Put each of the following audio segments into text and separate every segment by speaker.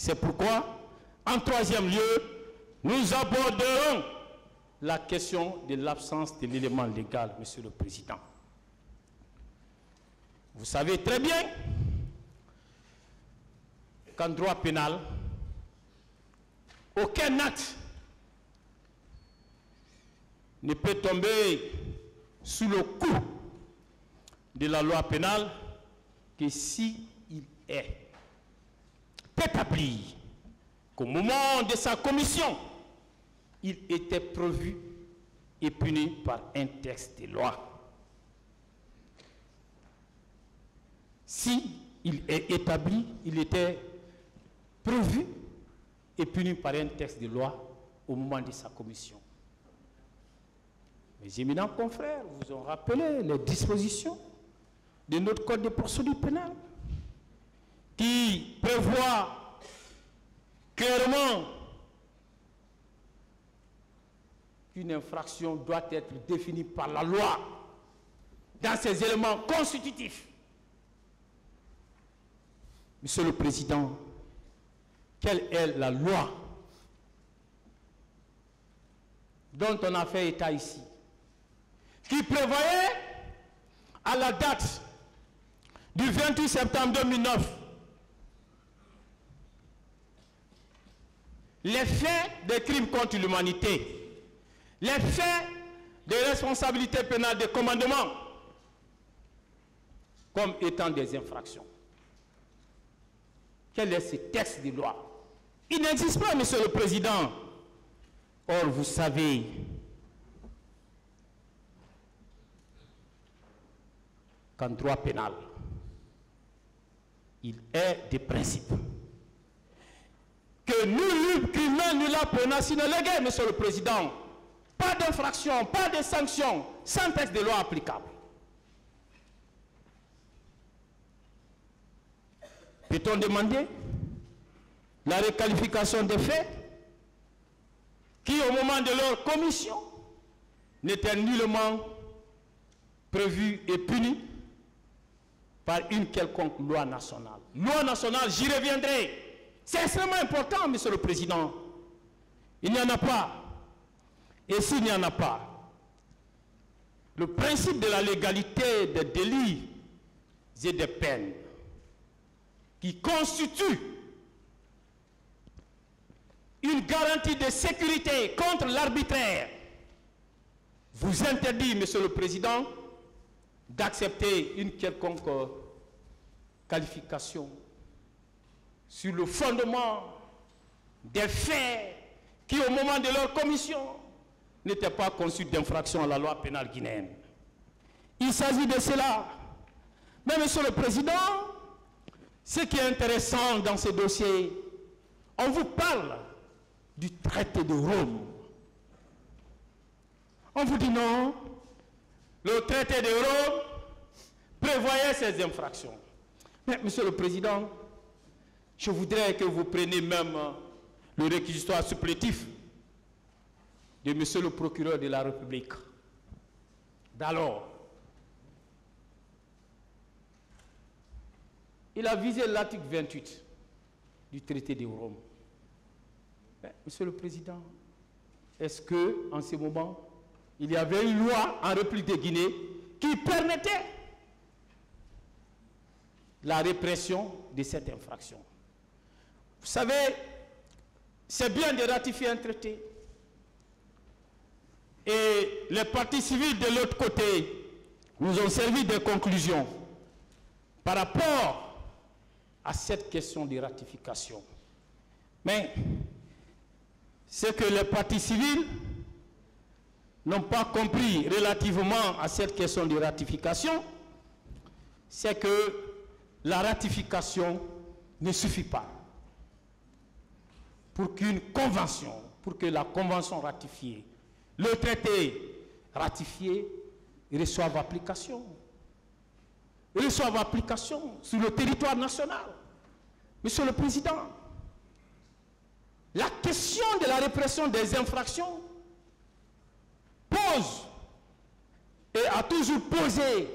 Speaker 1: C'est pourquoi, en troisième lieu, nous aborderons la question de l'absence de l'élément légal, Monsieur le Président. Vous savez très bien qu'en droit pénal, aucun acte ne peut tomber sous le coup de la loi pénale que s'il est établi qu'au moment de sa commission, il était prévu et puni par un texte de loi. Si il est établi, il était prévu et puni par un texte de loi au moment de sa commission. Mes éminents confrères vous ont rappelé les dispositions de notre code de procédure pénale qui prévoit clairement qu'une infraction doit être définie par la loi dans ses éléments constitutifs. Monsieur le Président, quelle est la loi dont on a fait état ici, qui prévoyait à la date du 28 septembre 2009 les faits de crimes contre l'humanité, les faits de responsabilité pénale de commandement comme étant des infractions? Quel est ce texte de loi? Il n'existe pas, Monsieur le Président. Or, vous savez qu'en droit pénal, il est des principes que nul criminel nul pena sine lege, Monsieur le Président. Pas d'infraction, pas de sanction, sans texte de loi applicable. Peut-on demander la requalification des faits qui, au moment de leur commission, n'étaient nullement prévus et punis par une quelconque loi nationale? Loi nationale, j'y reviendrai. C'est extrêmement important, Monsieur le Président. Il n'y en a pas. Et s'il n'y en a pas, le principe de la légalité des délits et des peines qui constitue une garantie de sécurité contre l'arbitraire vous interdit, Monsieur le Président, d'accepter une quelconque qualification sur le fondement des faits qui, au moment de leur commission, n'étaient pas conçus d'infraction à la loi pénale guinéenne. Il s'agit de cela. Mais, Monsieur le Président, ce qui est intéressant dans ce dossier, on vous parle du traité de Rome. On vous dit non, le traité de Rome prévoyait ces infractions. Mais, Monsieur le Président, je voudrais que vous preniez même le réquisitoire supplétif de Monsieur le procureur de la République. D'alors, il a visé l'article 28 du traité de Rome. Mais, Monsieur le Président, est-ce qu'en ce moment, il y avait une loi en République de Guinée qui permettait la répression de cette infraction? Vous savez, c'est bien de ratifier un traité. Et les partis civils de l'autre côté nous ont servi de conclusion par rapport à cette question de ratification. Mais ce que les partis civils n'ont pas compris relativement à cette question de ratification, c'est que la ratification ne suffit pas pour qu'une convention, pour que la convention ratifiée, le traité ratifié reçoive application. Reçoive application sur le territoire national. Monsieur le Président, la question de la répression des infractions pose et a toujours posé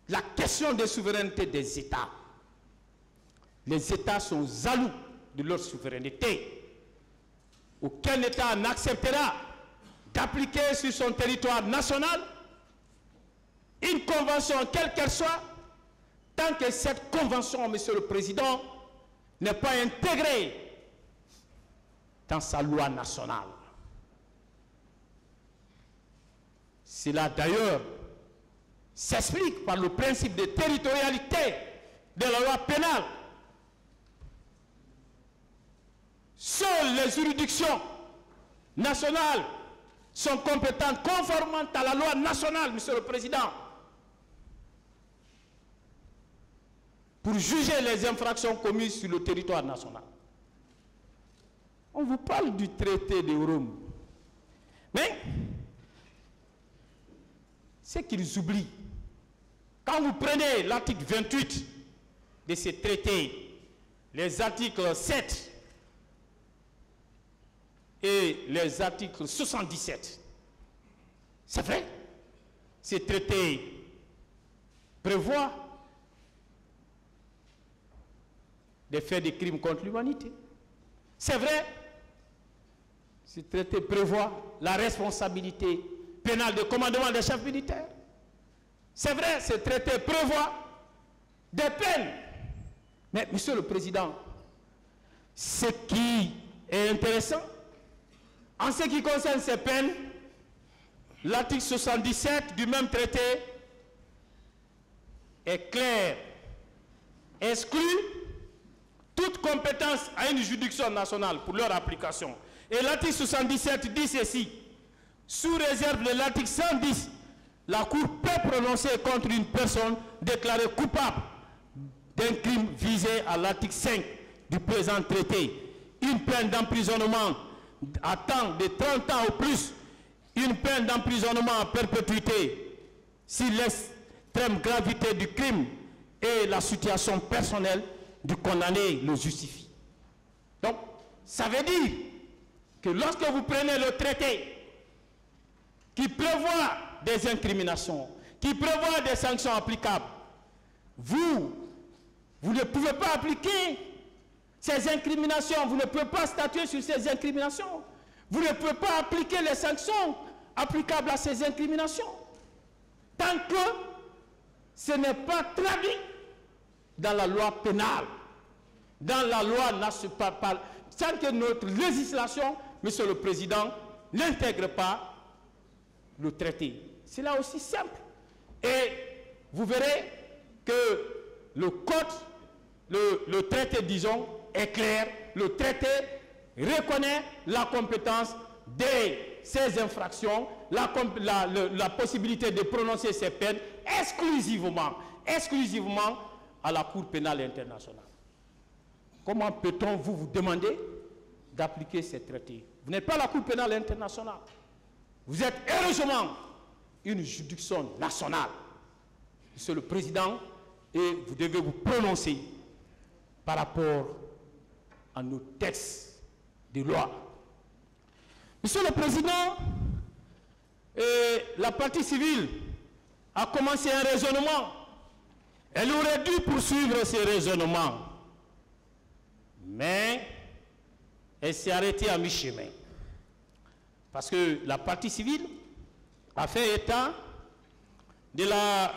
Speaker 1: la question de souveraineté des États. Les États sont jaloux de leur souveraineté. Aucun État n'acceptera d'appliquer sur son territoire national une convention, quelle qu'elle soit, tant que cette convention, Monsieur le Président, n'est pas intégrée dans sa loi nationale. Cela d'ailleurs s'explique par le principe de territorialité de la loi pénale. Seules les juridictions nationales sont compétentes conformément à la loi nationale, Monsieur le Président, pour juger les infractions commises sur le territoire national. On vous parle du traité de Rome. Mais c'est qu'ils oublient. Quand vous prenez l'article 28 de ce traité, les articles 7 et les articles 77, c'est vrai, ce traité prévoit des faits de crimes contre l'humanité. C'est vrai, ce traité prévoit la responsabilité pénale de commandement des chefs militaires. C'est vrai, ce traité prévoit des peines. Mais, Monsieur le Président, ce qui est intéressant, en ce qui concerne ces peines, l'article 77 du même traité est clair, exclut toute compétence à une juridiction nationale pour leur application. Et l'article 77 dit ceci: sous réserve de l'article 110, la Cour peut prononcer contre une personne déclarée coupable d'un crime visé à l'article 5 du présent traité une peine d'emprisonnement à temps de 30 ans ou plus, une peine d'emprisonnement à perpétuité si l'extrême gravité du crime et la situation personnelle du condamné le justifie. Donc, ça veut dire que lorsque vous prenez le traité qui prévoit des incriminations, qui prévoit des sanctions applicables, vous ne pouvez pas appliquer ces incriminations, vous ne pouvez pas statuer sur ces incriminations, vous ne pouvez pas appliquer les sanctions applicables à ces incriminations, tant que ce n'est pas traduit dans la loi pénale, dans la loi nationale, tant que notre législation, Monsieur le Président, n'intègre pas le traité. C'est là aussi simple. Et vous verrez que le code, le traité, disons, est clair. Le traité reconnaît la compétence de ces infractions, la possibilité de prononcer ces peines exclusivement à la Cour pénale internationale. Comment peut-on vous demander d'appliquer ces traités? Vous n'êtes pas la Cour pénale internationale. Vous êtes heureusement une juridiction nationale, Monsieur le Président, et vous devez vous prononcer par rapport à nos textes de loi. Monsieur le Président, la partie civile a commencé un raisonnement. Elle aurait dû poursuivre ce raisonnement, mais elle s'est arrêtée à mi-chemin. Parce que la partie civile a fait état de la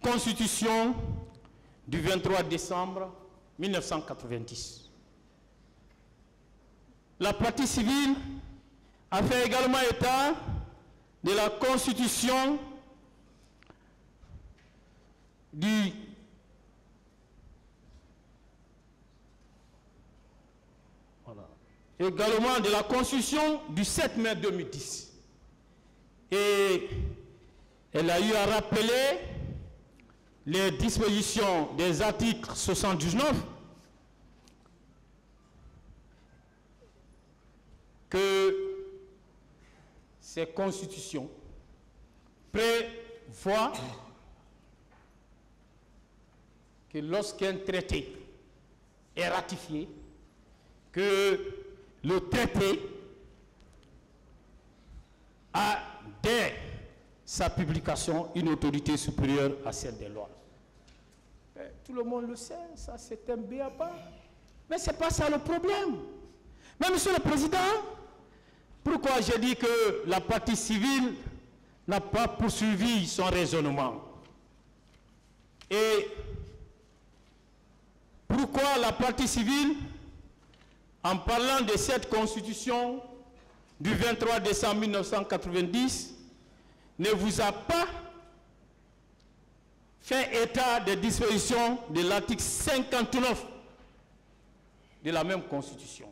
Speaker 1: Constitution du 23 décembre 1990. La partie civile a fait également état de la Constitution également de la Constitution du 7 mai 2010. Et elle a eu à rappeler les dispositions des articles 79 que ces constitutions prévoient que lorsqu'un traité est ratifié, que le traité a, dès sa publication, une autorité supérieure à celle des lois. Tout le monde le sait, ça c'est un béaba. Mais ce n'est pas ça le problème. Mais Monsieur le Président, pourquoi j'ai dit que la partie civile n'a pas poursuivi son raisonnement? Et pourquoi la partie civile, en parlant de cette constitution du 23 décembre 1990, ne vous a pas fait état des dispositions de l'article 59 de la même constitution?